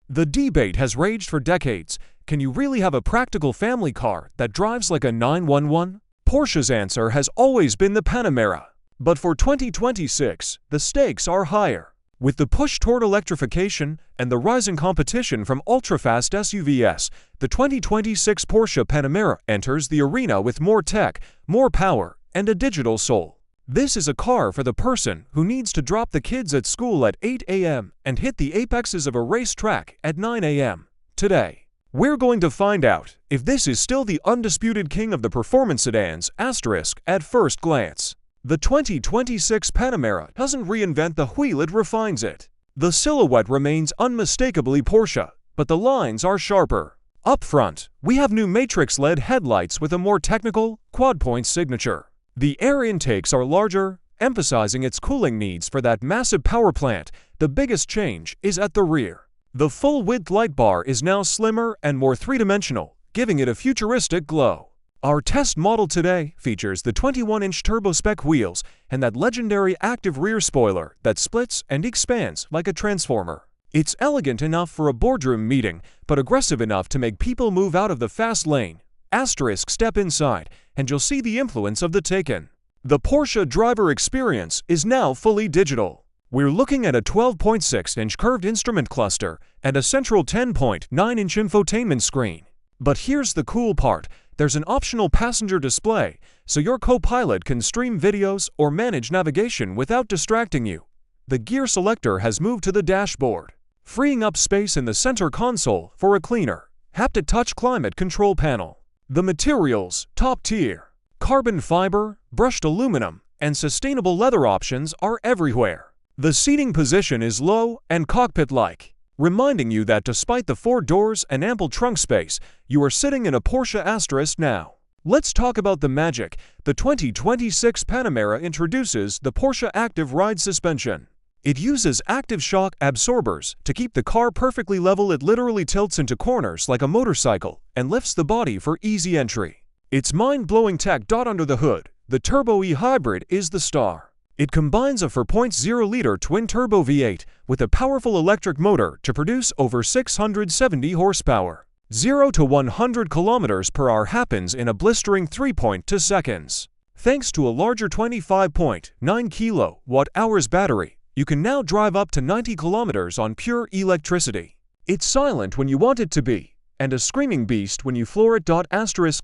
The debate has raged for decades. Can you really have a practical family car that drives like a 911? Porsche's answer has always been the Panamera. But for 2026, the stakes are higher. With the push toward electrification and the rising competition from ultra-fast SUVs, the 2026 Porsche Panamera enters the arena with more tech, more power, and a digital soul. This is a car for the person who needs to drop the kids at school at 8 a.m. and hit the apexes of a racetrack at 9 a.m. Today, we're going to find out if this is still the undisputed king of the performance sedans, at first glance. The 2026 Panamera doesn't reinvent the wheel, it refines it. The silhouette remains unmistakably Porsche, but the lines are sharper. Up front, we have new matrix-LED headlights with a more technical, quad-point signature. The air intakes are larger, emphasizing its cooling needs for that massive power plant. The biggest change is at the rear. The full-width light bar is now slimmer and more three-dimensional, giving it a futuristic glow. Our test model today features the 21-inch turbo-spec wheels and that legendary active rear spoiler that splits and expands like a transformer. It's elegant enough for a boardroom meeting, but aggressive enough to make people move out of the fast lane. Step inside, and you'll see the influence of the Taycan. The Porsche driver experience is now fully digital. We're looking at a 12.6-inch curved instrument cluster and a central 10.9-inch infotainment screen. But here's the cool part. There's an optional passenger display, so your co-pilot can stream videos or manage navigation without distracting you. The gear selector has moved to the dashboard, freeing up space in the center console for a cleaner, haptic touch climate control panel. The materials, top tier. Carbon fiber, brushed aluminum, and sustainable leather options are everywhere. The seating position is low and cockpit-like, reminding you that despite the 4 doors and ample trunk space, you are sitting in a Porsche now. Let's talk about the magic. The 2026 Panamera introduces the Porsche Active Ride Suspension. It uses active shock absorbers to keep the car perfectly level. It literally tilts into corners like a motorcycle and lifts the body for easy entry. It's mind-blowing tech. Under the hood, the Turbo E Hybrid is the star. It combines a 4.0-liter twin-turbo V8 with a powerful electric motor to produce over 670 horsepower. 0 to 100 kilometers per hour happens in a blistering 3.2 seconds. Thanks to a larger 25.9 kilowatt-hours battery, you can now drive up to 90 kilometers on pure electricity. It's silent when you want it to be, and a screaming beast when you floor it.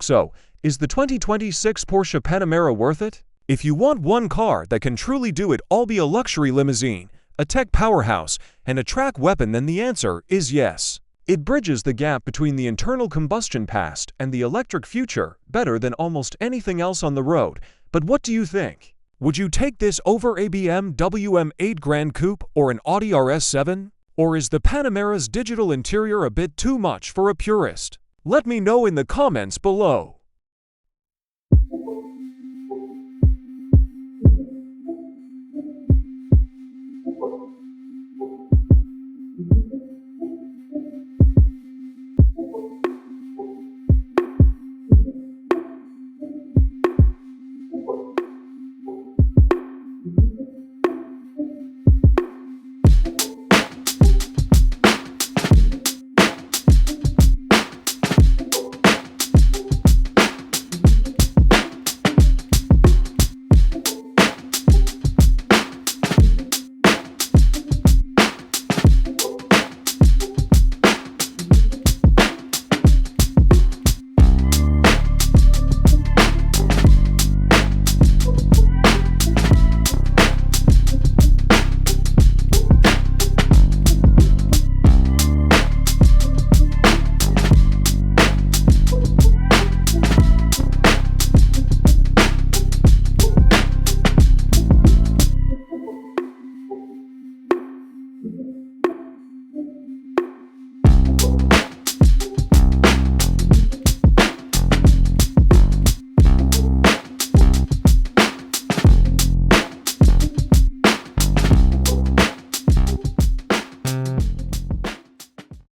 So, is the 2026 Porsche Panamera worth it? If you want one car that can truly do it all, be a luxury limousine, a tech powerhouse, and a track weapon, then the answer is yes. It bridges the gap between the internal combustion past and the electric future better than almost anything else on the road. But what do you think? Would you take this over a BMW M8 Grand Coupe or an Audi RS7? Or is the Panamera's digital interior a bit too much for a purist? Let me know in the comments below.